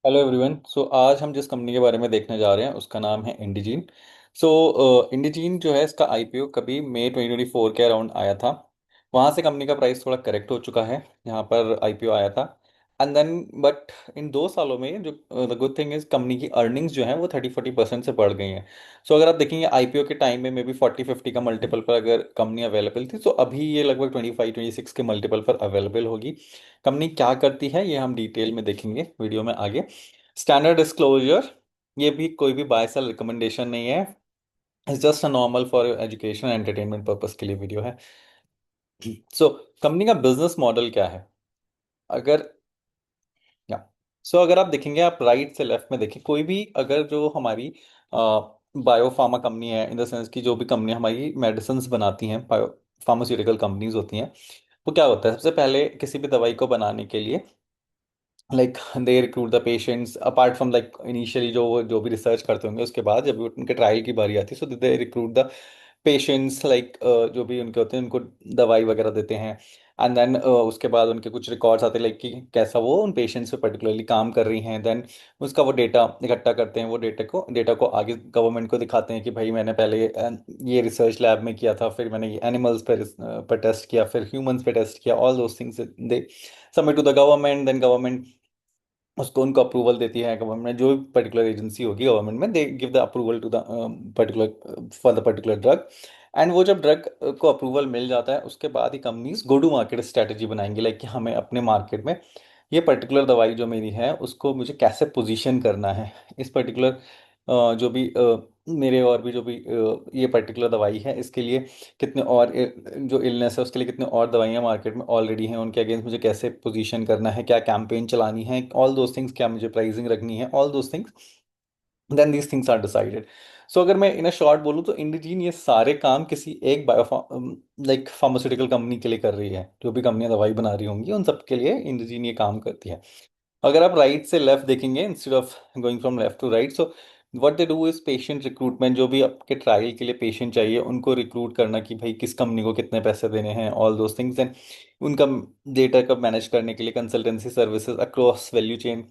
Hello everyone. आज हम जिस कंपनी के बारे में देखने जा रहे हैं उसका नाम है इंडिजीन। इंडिजीन जो है इसका आईपीओ कभी मई 2024 के अराउंड आया था। वहाँ से कंपनी का प्राइस थोड़ा करेक्ट हो चुका है यहाँ पर आईपीओ आया था। एंड देन बट इन 2 सालों में जो the good thing is company की अर्निंग्स जो है वो 30-40% से बढ़ गई हैं। अगर आप देखेंगे आईपीओ के टाइम में मे बी 40-50 का मल्टीपल पर अगर कंपनी अवेलेबल थी तो अभी ये लगभग 25-26 के मल्टीपल पर अवेलेबल होगी। कंपनी क्या करती है ये हम डिटेल में देखेंगे वीडियो में आगे। स्टैंडर्ड डिस्क्लोजर, ये भी कोई भी बाय सेल रिकमेंडेशन नहीं है। It's just a normal for education entertainment purpose के लिए वीडियो है। कंपनी का बिजनेस मॉडल क्या है? अगर या अगर आप देखेंगे, आप राइट से लेफ्ट में देखिए, कोई भी अगर जो हमारी बायोफार्मा कंपनी है, इन द सेंस की जो भी कंपनी हमारी मेडिसिन बनाती हैं, बायो फार्मास्यूटिकल कंपनीज होती हैं, वो क्या होता है सबसे पहले किसी भी दवाई को बनाने के लिए like they recruit the patients apart from like initially जो भी रिसर्च करते होंगे, उसके बाद जब उनके ट्रायल की बारी आती है सो दे रिक्रूट द पेशेंट्स लाइक जो भी उनके होते हैं उनको दवाई वगैरह देते हैं। एंड देन उसके बाद उनके कुछ रिकॉर्ड्स आते हैं लाइक कि कैसा वो उन पेशेंट्स पे पर्टिकुलरली काम कर रही हैं। देन उसका वो डेटा इकट्ठा करते हैं, वो डेटा को आगे गवर्नमेंट को दिखाते हैं कि भाई मैंने पहले ये रिसर्च लैब में किया था, फिर मैंने ये एनिमल्स पर टेस्ट किया, फिर ह्यूमंस पे टेस्ट किया। All those things they submit to the government. Then government उसको उनको अप्रूवल देती है। गवर्नमेंट जो भी पर्टिकुलर एजेंसी होगी गवर्नमेंट में, they give the approval to the particular for the particular drug. And वो जब ड्रग को अप्रूवल मिल जाता है उसके बाद ही companies go to market strategy बनाएंगी लाइक कि हमें अपने मार्केट में ये पर्टिकुलर दवाई जो मेरी है उसको मुझे कैसे पोजीशन करना है। इस पर्टिकुलर जो भी मेरे और भी जो भी ये पर्टिकुलर दवाई है इसके लिए कितने और जो इलनेस है उसके लिए कितने और दवाइयाँ मार्केट में ऑलरेडी हैं, उनके अगेंस्ट मुझे कैसे पोजीशन करना है, क्या कैंपेन चलानी है, ऑल दोज थिंग्स, क्या मुझे प्राइसिंग रखनी है, all those things, then these things are decided. अगर मैं इन अ शॉर्ट बोलूँ तो इंडिजीन ये सारे काम किसी एक बायो लाइक फार्मास्यूटिकल कंपनी के लिए कर रही है। जो भी कंपनियां दवाई बना रही होंगी उन सब के लिए इंडिजीन ये काम करती है। अगर आप राइट से लेफ्ट देखेंगे instead of going from left to right, what they do is patient recruitment. जो भी आपके ट्रायल के लिए पेशेंट चाहिए उनको रिक्रूट करना कि भाई किस कंपनी को कितने पैसे देने हैं, ऑल दोज थिंग्स। एंड उनका डेटा का मैनेज करने के लिए consultancy services across value chain,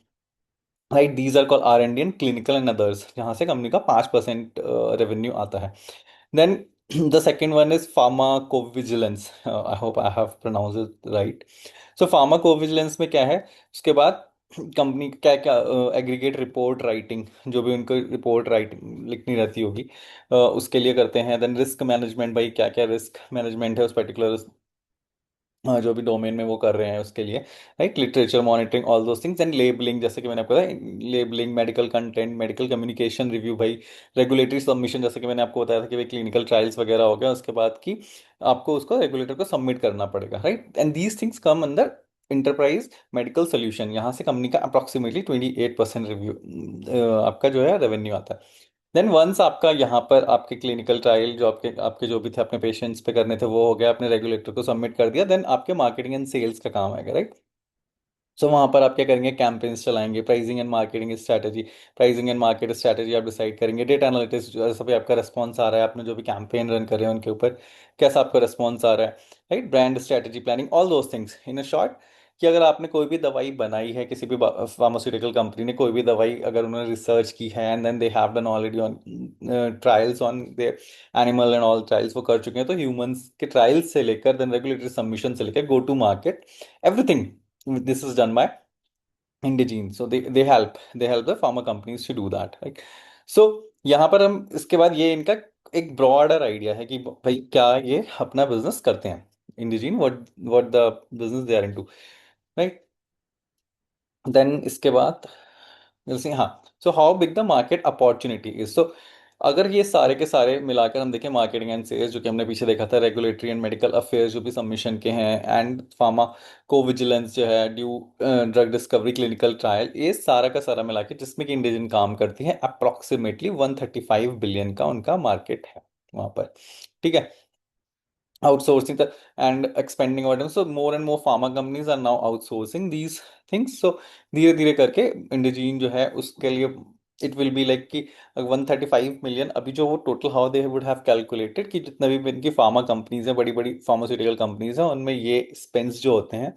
right. These are call R and D and clinical and others, जहाँ से कंपनी का 5% रेवेन्यू आता है। Then the second one is pharmacovigilance. I hope I have pronounce it right. Pharmacovigilance में क्या है उसके बाद कंपनी क्या क्या एग्रीगेट रिपोर्ट राइटिंग, जो भी उनको रिपोर्ट राइटिंग लिखनी रहती होगी उसके लिए करते हैं। देन रिस्क मैनेजमेंट, भाई क्या क्या रिस्क मैनेजमेंट है उस पर्टिकुलर जो भी डोमेन में वो कर रहे हैं उसके लिए, right. Literature monitoring, all those things. And labelling, जैसे कि मैंने आपको बताया, labelling, medical content, medical communication review, भाई रेगुलेटरी सबमिशन, जैसे कि मैंने आपको बताया था कि भाई क्लिनिकल ट्रायल्स वगैरह हो गया उसके बाद की आपको उसको रेगुलेटर को सबमिट करना पड़ेगा, right. And these things come अंदर इंटरप्राइज मेडिकल सोल्यूशन। यहाँ से कंपनी का अप्रोक्सीमेटली 28% रिव्यू आपका जो है रेवेन्यू आता है। देन वंस आपका यहाँ पर आपके क्लिनिकल ट्रायल जो आपके आपके जो भी थे अपने पेशेंट्स पे करने थे वो हो गया, आपने रेगुलेटर को सबमिट कर दिया, देन आपके मार्केटिंग एंड सेल्स का काम आएगा, राइट। वहाँ पर आप क्या करेंगे, कैंपेन्स चलाएंगे, pricing and marketing strategy, pricing and market strategy आप डिसाइड करेंगे। डेटा एनालिटिक्स, जैसा भी आपका रिस्पॉन्स आ रहा है, आपने जो भी कैंपेन रन करे हैं उनके ऊपर कैसा आपका रिस्पॉन्स आ रहा है, right. Brand strategy planning, all those things in a short. कि अगर आपने कोई भी दवाई बनाई है, किसी भी फार्मास्यूटिकल कंपनी ने कोई भी दवाई अगर उन्होंने रिसर्च की है and then they have done already on trials on they animal and all trials वो कर चुके हैं, तो ह्यूमंस के ट्रायल्स से लेकर देन रेगुलेटरी सबमिशन से लेकर go to market, everything this is done by Indegene. They help the pharma companies to do that, right. So यहाँ पर हम इसके बाद ये इनका एक ब्रॉडर आइडिया है कि भाई क्या ये अपना बिजनेस करते हैं Indegene, what what the business they are into, right. Then इसके बाद जैसे हाँ, how big the market opportunity is. अगर ये सारे के सारे मिलाकर हम देखें, मार्केटिंग एंड सेल्स जो कि हमने पीछे देखा था, रेगुलेटरी एंड मेडिकल अफेयर्स जो भी सबमिशन के हैं, एंड फार्मा को विजिलेंस जो है, due drug discovery, clinical trial, ये सारा का सारा मिला के जिसमें कि इंडियन काम करती है, अप्रोक्सीमेटली 135 बिलियन का उनका मार्केट है वहाँ पर, ठीक है। outsourcing the and expanding audience, so more and more pharma companies are now outsourcing these things। धीरे धीरे करके इंडिजीन जो है उसके लिए इट विल बी लाइक कि 135 मिलियन, अभी जो वो total how they would have calculated कि जितना भी इनकी फार्मा कंपनीज हैं, बड़ी बड़ी फार्मास्यूटिकल कंपनीज हैं, उनमें ये स्पेंस जो होते हैं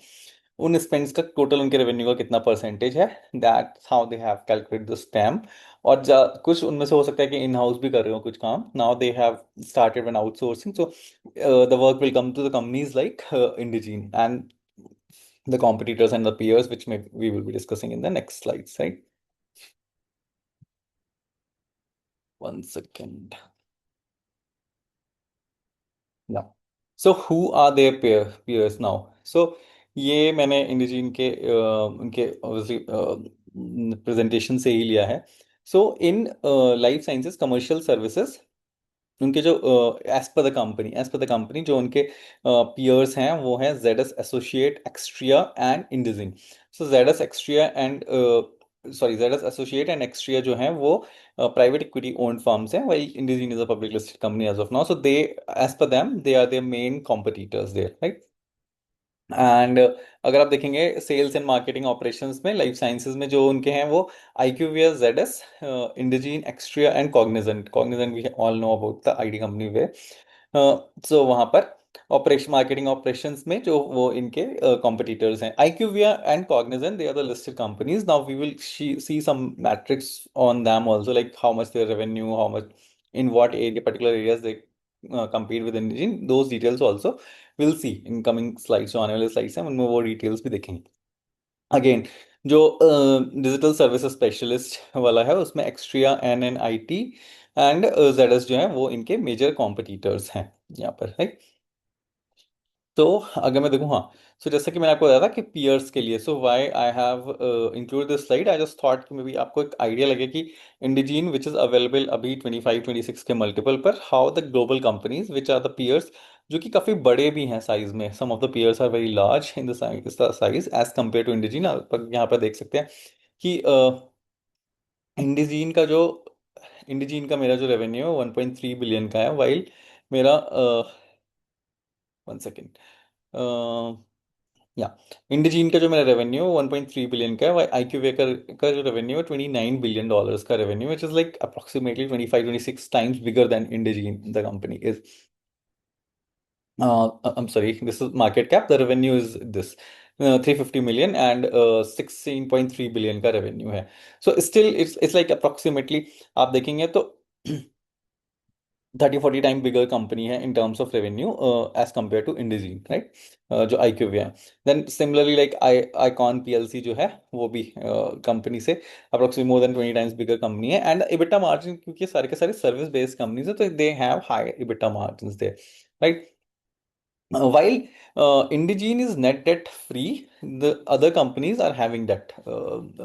उन स्पेंड्स का टोटल उनके रेवेन्यू का कितना परसेंटेज है, that how they have calculate this spam. और कुछ उनमें से हो सकता है कि इन हाउस भी कर रहे हो कुछ काम, now they have started an outsourcing, so the work will come to the companies like Indegene and the competitors and the peers, which we will be discussing in the next slides, right? One second. Yeah. So who are their peers now? So ये मैंने इंडिजीन के उनके obviously presentation से ही लिया है। So in life sciences commercial services, उनके जो एज पर द कंपनी जो उनके पियर्स हैं वो हैं ZS associate, Axtria and Indegene. So ZS Axtria and ZS associate and Axtria जो हैं वो प्राइवेट इक्विटी ओन्ड फर्म्स हैं, while Indegene is a public listed company as of now, so they as per them they are their main competitors there, right. And अगर आप देखेंगे sales and marketing operations में life sciences में जो उनके हैं वो IQVIA, ZS, Indegene, Axtria and Cognizant. Cognizant we all know about the IT company way. So वहां पर ऑपरेशन मार्केटिंग ऑपरेशंस में जो वो इनके कॉम्पिटिटर्स हैं, IQVIA and Cognizant, they are the listed companies. Now we will see some metrics on them also, like how much their revenue, how much in what area particular areas they compete with Indegene, those details also we'll see in coming slides। जो आने वाले slides हैं उनमें वो details भी देखेंगे। Again जो digital services specialist वाला है उसमें एक्सट्रिया, NNIT एंड जेडस जो है वो इनके मेजर कॉम्पिटिटर्स हैं यहाँ पर, है। तो अगर मैं देखूँ, हाँ, सो जैसा कि मैंने आपको बताया था कि पियर्स के लिए, so why I have include this slide, I just thought कि मे बी आपको एक आइडिया लगे कि इंडिजीन विच इज अवेलेबल अभी 25-26 के मल्टीपल पर, how the global companies which are the peers, जो कि काफ़ी बड़े भी हैं साइज में, some of the peers are very large in the size as compare to Indegene. पर यहाँ पर देख सकते हैं कि इंडिजीन का जो इंडिजीन का मेरा जो रेवेन्यू है 1.3 बिलियन का है, वाइल मेरा 1 सेकेंड, या इंडिजीन का जो मेरा रेवेन्यू 1.3 बिलियन का है, IQVIA का जो रेवेन्यू है $29 बिलियन का revenue, which is like approximately 25-26 times bigger than Indegene the company is. I'm sorry, this is market cap, the revenue is this 350 million and 16.3 billion का रेवेन्यू है। So still it's like approximately आप देखेंगे तो 30-40 time bigger company है in terms of revenue as compare to Indegene, right, जो IQVIA है। Then similarly like Icon PLC जो है वो भी कंपनी से approximately more than 20 times bigger company है। एंड इबिटा मार्जिन, क्योंकि सारे के सारे सर्विस बेस्ड कंपनीज है तो they have high EBITDA margin they, right. While Indegene is net debt free, the other companies are having debt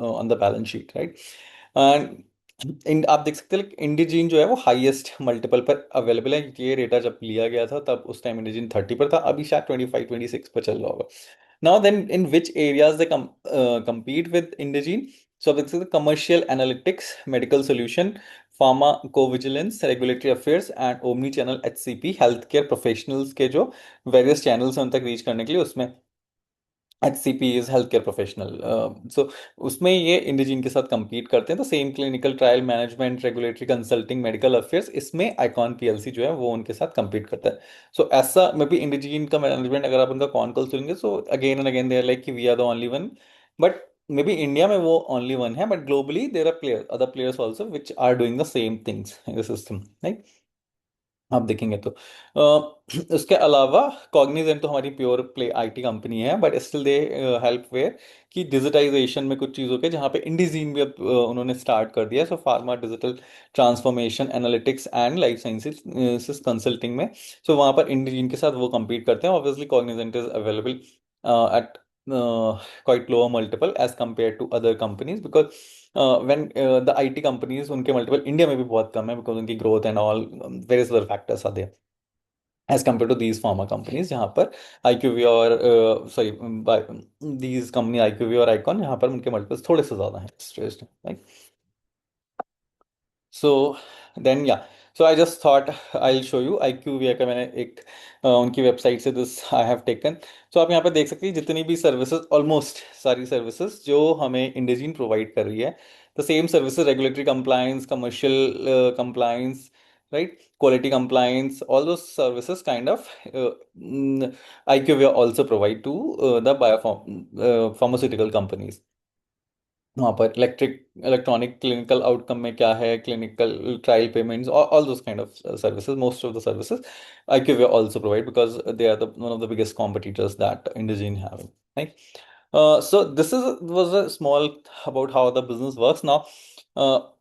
on the balance sheet, right? And आप देख सकते हैं इंडिजीन जो है वो हाईएस्ट मल्टीपल पर अवेलेबल है, क्योंकि ये डेटा जब लिया गया था तब उस टाइम इंडिजीन 30 पर था, अभी शायद 25-26 पर चल रहा होगा। Now then in which areas they compete with Indegene, सो आप देख सकते हैं commercial analytics, medical solution, pharmacovigilance, regulatory affairs and omnichannel HCP, health care professionals के जो वेरियस चैनल्स हैं उन तक रीच करने के लिए, उसमें HCP is health care professional. So उसमें ये इंडिजीन के साथ compete करते हैं। तो same clinical trial management, regulatory consulting, medical affairs, इसमें आईकॉन PLC जो है वो उनके साथ compete करता है। सो ऐसा मे बी इंडिजीन का मैनेजमेंट अगर आप उनका कॉन कॉल सुनेंगे, so again and again they are like कि we are the only one, but may be India में वो ओनली वन है, but globally there are player other players also which are doing the same things in the system, right. आप देखेंगे तो उसके अलावा Cognizant तो हमारी प्योर प्ले IT कंपनी है, but still they help where कि डिजिटाइजेशन में कुछ चीज़ों के, जहाँ पे इंडिजीन भी अब उन्होंने स्टार्ट कर दिया है। So pharma digital transformation, analytics and life sciences consulting में, सो वहाँ पर इंडिजीन के साथ वो compete करते हैं। Obviously Cognizant is available at quite lower multiple as compare to other companies, because when the IT companies उनके मल्टीपल इंडिया में भी बहुत कम है, बिकॉज उनकी growth and all various other factors are there as compare to these pharma companies, जहाँ पर IQVIA और सॉरी दीज कंपनी IQVIA और आईकॉन, यहाँ पर उनके मल्टीपल्स थोड़े से ज़्यादा हैं। So then yeah, so I just thought I show you IQVIA का मैंने एक उनकी वेबसाइट से this I have taken. So आप यहाँ पे देख सकते हैं जितनी भी सर्विसेज, ऑलमोस्ट सारी सर्विसेज जो हमें इंडिजीन प्रोवाइड कर रही है, the same services, regulatory compliance, commercial compliance, right? Quality compliance, all those services kind of IQVIA also provide to the pharmaceutical companies. वहाँ पर इलेक्ट्रॉनिक क्लिनिकल आउटकम में क्या है, clinical trial payments, all those kind of services, most of the services IQVIA also provide, because they are one of the biggest competitors that Indegene having, right? So this was a small about how the business works. Now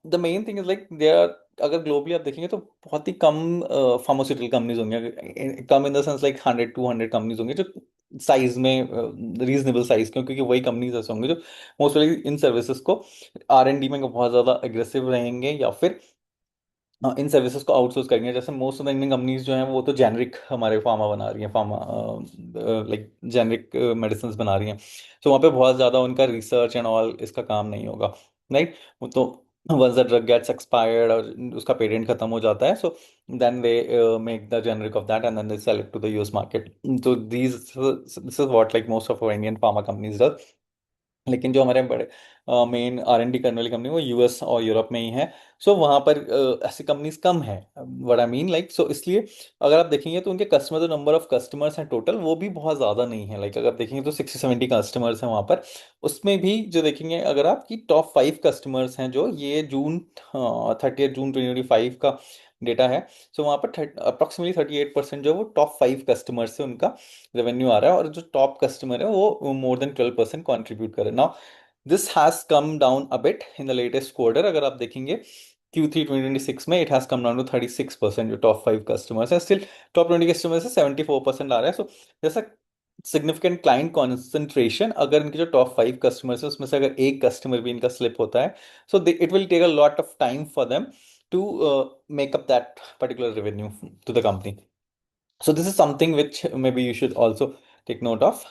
the main thing is like there are, अगर globally आप देखेंगे तो बहुत ही कम pharmaceutical companies होंगे, कम in the sense like 100-200 companies होंगे जो साइज में रीजनेबल साइज के, क्योंकि वही कंपनीज ऐसे होंगे जो मोस्टली इन सर्विसेज को R&D में बहुत ज़्यादा एग्रेसिव रहेंगे, या फिर इन सर्विसेज को आउटसोर्स करेंगे। जैसे most of the Indian companies जो हैं वो तो जेनरिक हमारे फार्मा बना रही हैं, फार्मा लाइक जेनरिक मेडिसिन बना रही हैं। तो वहाँ पे बहुत ज़्यादा उनका रिसर्च एंड ऑल इसका काम नहीं होगा, राइट? वो तो once the drug gets expired और उसका पेटेंट खत्म हो जाता है, so then they make the generic of that and then they sell it to the US market. तो this is what like most of Indian pharma companies does. लेकिन जो हमारे बड़े मेन R&D करने वाली कंपनी वो यूएस और Europe में ही है। सो वहाँ पर ऐसी कंपनीज कम है, व्हाट आई मीन लाइक। सो इसलिए अगर आप देखेंगे तो उनके कस्टमर, जो नंबर ऑफ कस्टमर्स हैं टोटल, वो भी बहुत ज़्यादा नहीं है। लाइक अगर देखेंगे तो 60-70 कस्टमर्स हैं वहाँ पर। उसमें भी जो देखेंगे अगर आपकी टॉप 5 कस्टमर्स हैं, जो ये जून 30 जून 2025 का डेटा है। सो वहाँ पर अप्रोक्सीमेटली 38% जो है वो टॉप 5 कस्टमर से उनका रेवेन्यू आ रहा है, और जो टॉप कस्टमर है वो मोर देन 12% कॉन्ट्रीब्यूट कर रहे हैं। Now this has come down a bit in the latest quarter. अगर आप देखेंगे Q3 2026 में, it has come down to 36%। जो टॉप 5 कस्टमर्स है, स्टिल टॉप 20 कस्टमर से 74% आ रहा है। सो जैसा सिग्निफिकेंट क्लाइंट कॉन्सेंट्रेशन, अगर इनके जो टॉप 5 कस्टमर्स है उसमें से अगर एक कस्टमर भी इनका स्लिप होता है, so it will take a lot of time for them to make up that particular revenue to the company. So this is something which maybe you should also take note of.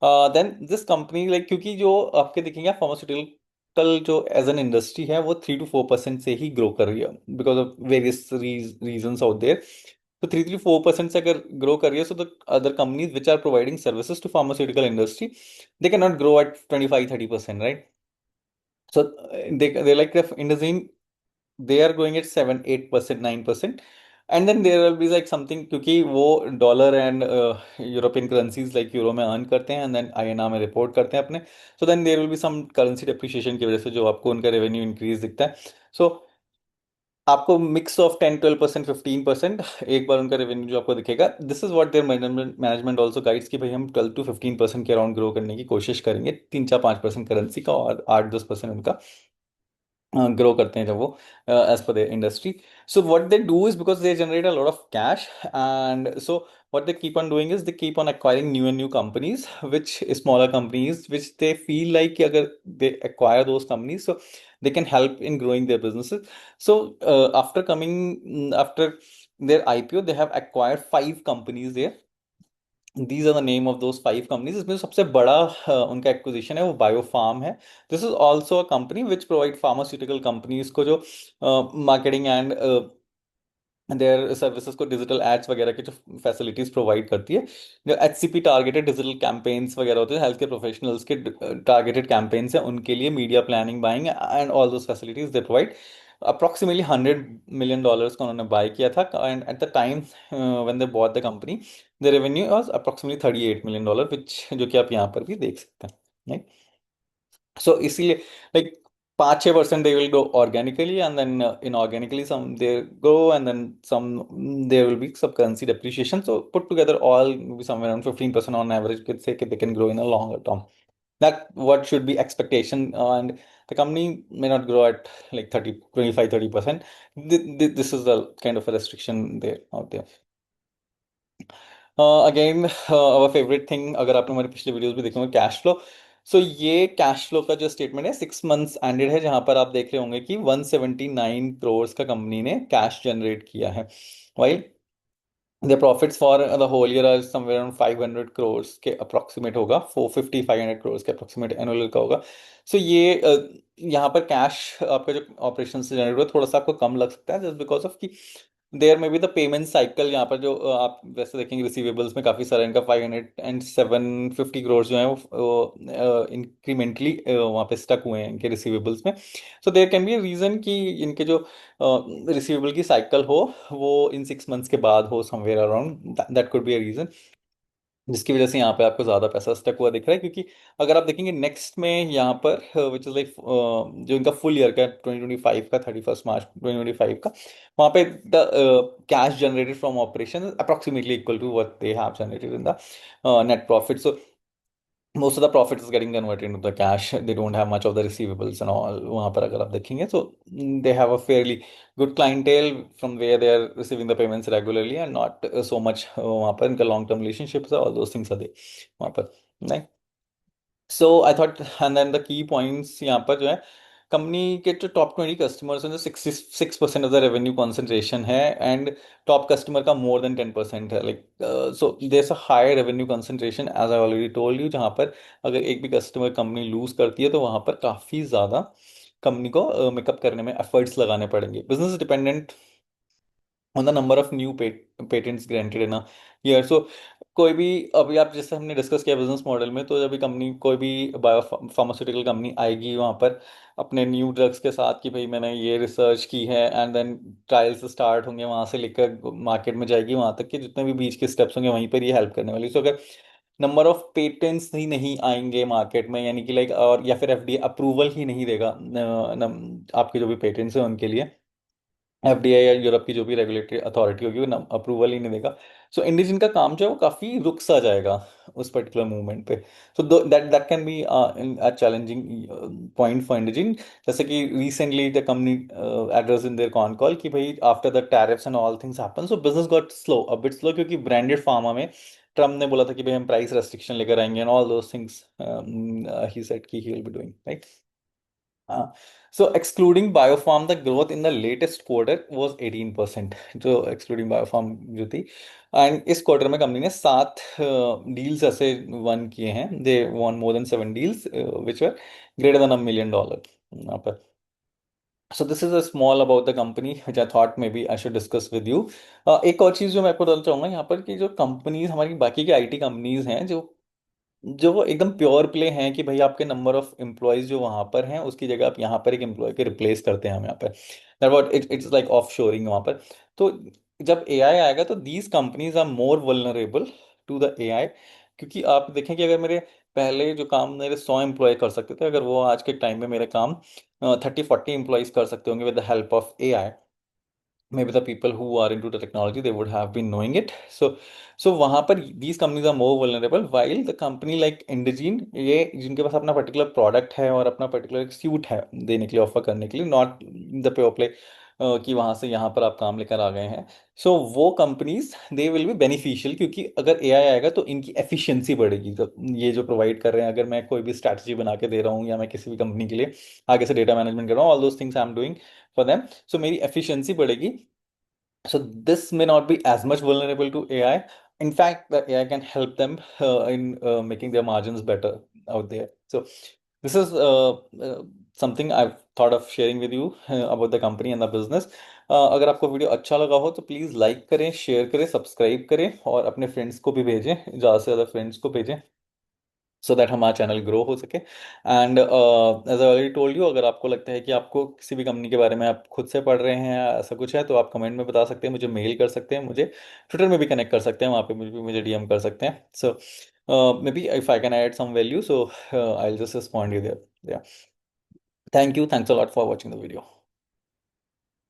Then this company like, क्योंकि जो आपके देखेंगे pharmaceutical जो as an industry है वो 3-4% से ही grow कर रही है, because of various reasons out there. तो 3-4% से अगर ग्रो कर रही है, so the other companies which are providing services to pharmaceutical industry, they can not grow at 25-30%, right? So they like industry, they are growing at 7-8%, 9%. And then there will be like something, क्योंकि वो dollar and European currencies like euro में earn करते हैं and then INR में report करते हैं अपने। So then there will be some currency depreciation की वजह से जो आपको उनका रेवेन्यू इंक्रीज दिखता है। सो आपको मिक्स ऑफ 10-12%, 15% एक बार उनका रेवेन्यू जो आपको दिखेगा, this is what there management also guides कि भाई हम 12-15% के अराउंड ग्रो करने की कोशिश करेंगे, 3-4-5% करेंसी का और 8-10% उनका ग्रो करते हैं जब वो as per the industry. So what they do is because they generate a lot of cash, and so what they keep on doing is they keep on acquiring new and new companies, which smaller companies which they feel like कि अगर they acquire those companies, so they can help in growing their businesses. So after their IPO, they have acquired 5 companies there. These are the name of those 5 companies. इसमें सबसे बड़ा उनका acquisition है वो Biopharm है। This is also a company which provide pharmaceutical companies को जो marketing and their services को, डिजिटल एड्स वगैरह की जो फैसिलिटीज प्रोवाइड करती है। जो HCP टारगेटेड डिजिटल कैंपेन्स वगैरह होते हैं, हेल्थ केयर प्रोफेशनल्स के टारगेटेड कैंपेन्स हैं, उनके लिए media planning, buying and all those facilities they provide. Approximately $100 million का उन्होंने बाय किया था, and at the time when they bought the company, the revenue was approximately $38 million, विच जो कि आप यहाँ पर भी देख सकते हैं। सो इसीलिए like 5-6% they will go organically, and then inorganically some they go, and then some there will be some currency depreciation. So put together all will be somewhere around 15% on average, could say they can grow in a longer term. That what should be expectation, and the company may not grow at like 30, 25, 30%. This is the kind of a restriction there out there. Again our favourite thing, अगर आपने हमारे पिछले videos भी देखे होंगे, cash flow. सो ये cash flow का जो स्टेटमेंट है 6 मंथ्स एंडेड है, जहां पर आप देख रहे होंगे कि 179 करोड़ का कंपनी ने कैश जनरेट किया है, while the profits for the whole year are somewhere around 500 crore के अप्रोक्सीमेट होगा, 450-500 करोड़ के अप्रोक्सीमेट एनुअल का होगा। सो ये यहाँ पर कैश आपका जो ऑपरेशन से जनरेट हुआ थोड़ा सा आपको कम लग सकता है, जस्ट बिकॉज ऑफ कि देयर में भी द पेमेंट साइकिल, यहाँ पर जो आप वैसे देखेंगे रिसीवेबल्स में काफी सारा इनका 50750 करोड़ जो है वो इंक्रीमेंटली वहाँ पे स्टक हुए हैं इनके रिसीवेबल्स में। So there can be reason कि इनके जो रिसीवेबल की साइकिल हो वो इन 6 मंथ्स के बाद हो, somewhere around that could be a reason, जिसकी वजह से यहाँ पे आपको ज्यादा पैसा स्टक हुआ दिख रहा है। क्योंकि अगर आप देखेंगे नेक्स्ट में यहाँ पर विच इज लाइक जो इनका फुल ईयर का 2025 का 31 मार्च 2025 का, वहाँ पे the cash generated from operation approximately equal to what they have generated in the net profit. So most of the profit is getting converted into the cash. They don't have much of the receivables and all वहाँ पर अगर आप देखेंगे, so they have a fairly good clientele from where they are receiving the payments regularly and not so much वहाँ पर इनका long term relationships है, all those things are there वहाँ पर, नहीं। So I thought and then the key points यहाँ पर जो है, कंपनी के जो टॉप 20 कस्टमर्स हैं जो 66% ऑफ द रेवेन्यू कॉन्सेंट्रेशन है, एंड टॉप कस्टमर का मोर देन 10% है, like so there a high revenue concentration as I already told you, जहाँ पर अगर एक भी कस्टमर कंपनी लूज करती है तो वहाँ पर काफ़ी ज़्यादा कंपनी को मेकअप करने में एफर्ट्स लगाने पड़ेंगे। Business dependent on the number of new patents granted in a year. So कोई भी, अभी आप जैसे हमने डिस्कस किया बिजनेस मॉडल में, तो जब भी कंपनी कोई भी बायो फार्मास्यूटिकल कंपनी आएगी वहाँ पर अपने न्यू ड्रग्स के साथ कि भाई मैंने ये रिसर्च की है, एंड देन ट्रायल्स स्टार्ट होंगे, वहाँ से लेकर मार्केट में जाएगी, वहाँ तक के जितने भी बीच के स्टेप्स होंगे वहीं पर ये हेल्प करने वाली। सो अगर नंबर ऑफ पेटेंट्स ही नहीं आएंगे मार्केट में, यानी कि लाइक, और या फिर एफडीए अप्रूवल ही नहीं देगा आपके जो भी पेटेंट्स हैं उनके लिए, एफडीआई या यूरोप की जो भी रेगुलेटरी अथॉरिटी होगी वो अप्रूवल ही नहीं देगा। सो इंडिजिन का काम जो है वो काफी रुक सा जाएगा उस पर्टिकुलर मूवमेंट पे। So that that can be a challenging point for Indegene. जैसे कि recently the company address in their con call कि भाई after the tariffs and all things happen, so business got slow, a bit slow, क्योंकि branded pharma में Trump ने बोला था कि भाई हम प्राइस रेस्ट्रिक्शन लेकर आएंगे and all those things he said कि he will be doing, right. हाँ, so excluding Biopharm, the growth in the latest quarter was 18%, जो excluding Biopharm जो थी। एंड इस क्वार्टर में कंपनी ने 7 डील्स ऐसे वन किए हैं, they won more than 7 deals which were greater than $1 million यहाँ पर। So this is a small about the company which I thought may be I should discuss with you. एक और चीज़ जो मैं आपको बताना चाहूंगा यहाँ पर, कि जो कंपनीज हमारी बाकी की आईटी कंपनीज हैं जो जो वो एकदम प्योर प्ले हैं कि भाई आपके नंबर ऑफ एम्प्लॉयज जो वहां पर हैं उसकी जगह आप यहाँ पर एक एम्प्लॉय के रिप्लेस करते हैं हम यहाँ पर, that what it's like offshoring वहाँ पर। तो जब एआई आएगा तो these companies are more vulnerable to the AI. क्योंकि आप देखें कि अगर मेरे पहले जो काम मेरे 100 एम्प्लॉय कर सकते थे, अगर वो आज के टाइम में मेरे काम 30-40 एम्प्लॉयज कर सकते होंगे with the help of AI, maybe the people who are into the technology they would have been knowing it. So वहाँ पर these companies are more vulnerable, while the company like Indegene, ये जिनके पास अपना particular product है और अपना particular suit है देने के लिए, ऑफर करने के लिए, नॉट द प्योर प्ले कि वहाँ से यहाँ पर आप काम लेकर आ गए हैं। सो वो companies they will be beneficial, क्योंकि अगर एआई आएगा तो इनकी एफिशिएंसी बढ़ेगी। तो ये जो प्रोवाइड कर रहे हैं, अगर मैं कोई भी स्ट्रैटेजी बना के दे रहा हूँ या मैं किसी भी कंपनी के लिए आगे से डेटा मैनेजमेंट कर रहा हूँ, all those things I am doing for them, so मेरी एफिशिएंसी बढ़ेगी। So this may not be as much vulnerable to AI. In fact, the AI can help them in making their margins better out there. So this is something I've thought of sharing with you about the company and the business. अगर आपको video अच्छा लगा हो तो please like करें, share करें, subscribe करें और अपने फ्रेंड्स को भी भेजें, ज़्यादा से ज़्यादा फ्रेंड्स को भेजें, सो दैट हमारा चैनल ग्रो हो सके। And as I already told you, अगर आपको लगता है कि आपको किसी भी कंपनी के बारे में आप खुद से पढ़ रहे हैं या ऐसा कुछ है, तो आप कमेंट में बता सकते हैं, मुझे मेल कर सकते हैं, मुझे ट्विटर में भी कनेक्ट कर सकते हैं, वहाँ पे मुझे डीएम कर सकते हैं। So may be if I can add some value, so I just respond you there. Thank you, thanks a lot for watching the video.